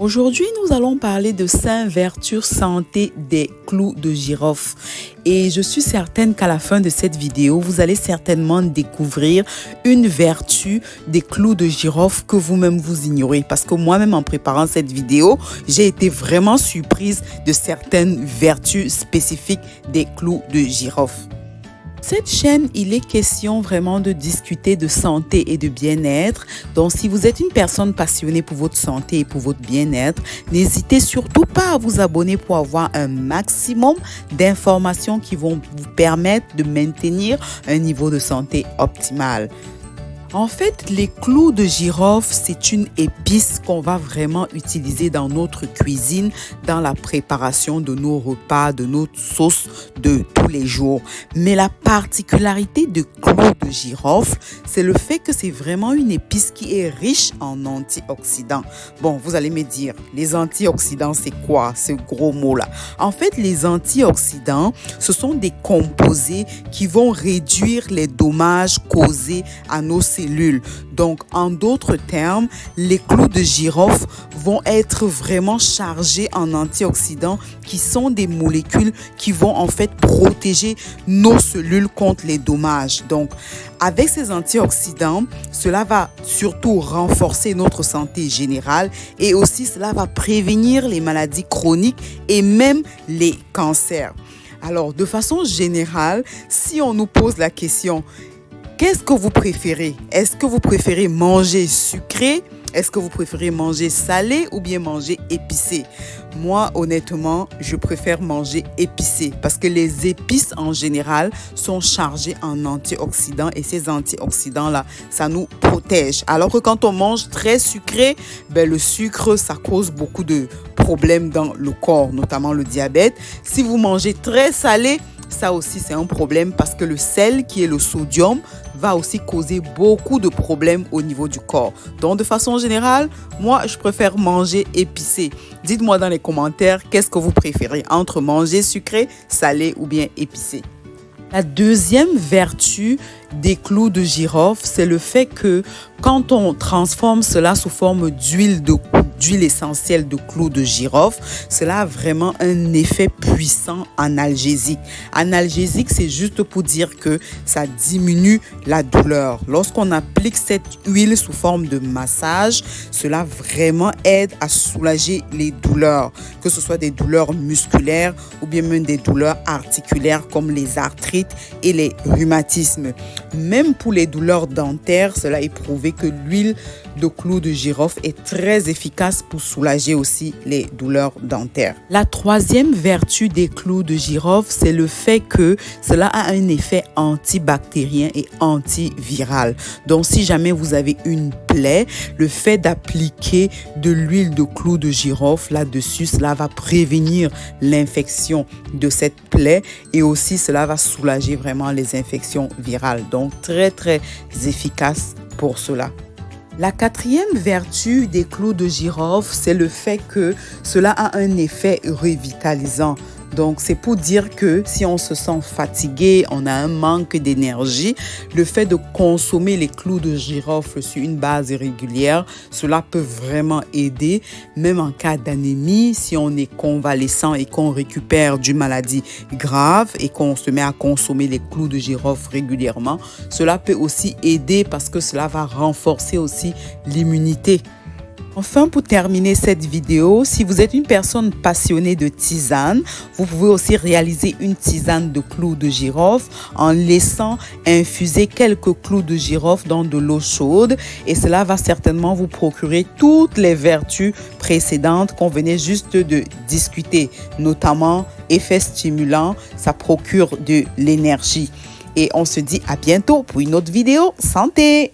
Aujourd'hui, nous allons parler de 5 vertus santé des clous de girofle. Et je suis certaine qu'à la fin de cette vidéo, vous allez certainement découvrir une vertu des clous de girofle que vous-même vous ignorez. Parce que moi-même, en préparant cette vidéo, j'ai été vraiment surprise de certaines vertus spécifiques des clous de girofle. Cette chaîne, il est question vraiment de discuter de santé et de bien-être. Donc, si vous êtes une personne passionnée pour votre santé et pour votre bien-être, n'hésitez surtout pas à vous abonner pour avoir un maximum d'informations qui vont vous permettre de maintenir un niveau de santé optimal. En fait, les clous de girofle, c'est une épice qu'on va vraiment utiliser dans notre cuisine, dans la préparation de nos repas, de notre sauce de tous les jours. Mais la particularité de clous de girofle, c'est le fait que c'est vraiment une épice qui est riche en antioxydants. Bon, vous allez me dire, les antioxydants, c'est quoi ce gros mot-là? En fait, les antioxydants, ce sont des composés qui vont réduire les dommages causés à nos cellules. Donc, en d'autres termes, les clous de girofle vont être vraiment chargés en antioxydants qui sont des molécules qui vont en fait protéger nos cellules contre les dommages. Donc, avec ces antioxydants, cela va surtout renforcer notre santé générale et aussi cela va prévenir les maladies chroniques et même les cancers. Alors, de façon générale, si on nous pose la question, qu'est-ce que vous préférez? Est-ce que vous préférez manger sucré? Est-ce que vous préférez manger salé ou bien manger épicé? Moi, honnêtement, je préfère manger épicé parce que les épices en général sont chargées en antioxydants et ces antioxydants-là, ça nous protège. Alors que quand on mange très sucré, le sucre, ça cause beaucoup de problèmes dans le corps, notamment le diabète. Si vous mangez très salé, ça aussi, c'est un problème parce que le sel, qui est le sodium, va aussi causer beaucoup de problèmes au niveau du corps. Donc, de façon générale, moi, je préfère manger épicé. Dites-moi dans les commentaires, qu'est-ce que vous préférez entre manger sucré, salé ou bien épicé? La deuxième vertu des clous de girofle, c'est le fait que quand on transforme cela sous forme d'huile essentielle de clous de girofle, cela a vraiment un effet puissant analgésique. Analgésique, c'est juste pour dire que ça diminue la douleur. Lorsqu'on applique cette huile sous forme de massage, cela vraiment aide à soulager les douleurs, que ce soit des douleurs musculaires ou bien même des douleurs articulaires comme les arthrites et les rhumatismes. Même pour les douleurs dentaires, cela est prouvé que l'huile de clous de girofle est très efficace pour soulager aussi les douleurs dentaires. La troisième vertu des clous de girofle, c'est le fait que cela a un effet antibactérien et antiviral. Donc, si jamais vous avez une plaie, le fait d'appliquer de l'huile de clous de girofle là-dessus, cela va prévenir l'infection de cette plaie et aussi cela va soulager vraiment les infections virales. Donc, très, très efficace pour cela. La quatrième vertu des clous de girofle, c'est le fait que cela a un effet revitalisant. Donc, c'est pour dire que si on se sent fatigué, on a un manque d'énergie, le fait de consommer les clous de girofle sur une base régulière, cela peut vraiment aider, même en cas d'anémie, si on est convalescent et qu'on récupère d'une maladie grave et qu'on se met à consommer les clous de girofle régulièrement, cela peut aussi aider parce que cela va renforcer aussi l'immunité. Enfin, pour terminer cette vidéo, si vous êtes une personne passionnée de tisane, vous pouvez aussi réaliser une tisane de clous de girofle en laissant infuser quelques clous de girofle dans de l'eau chaude et cela va certainement vous procurer toutes les vertus précédentes qu'on venait juste de discuter, notamment effet stimulant, ça procure de l'énergie. Et on se dit à bientôt pour une autre vidéo santé!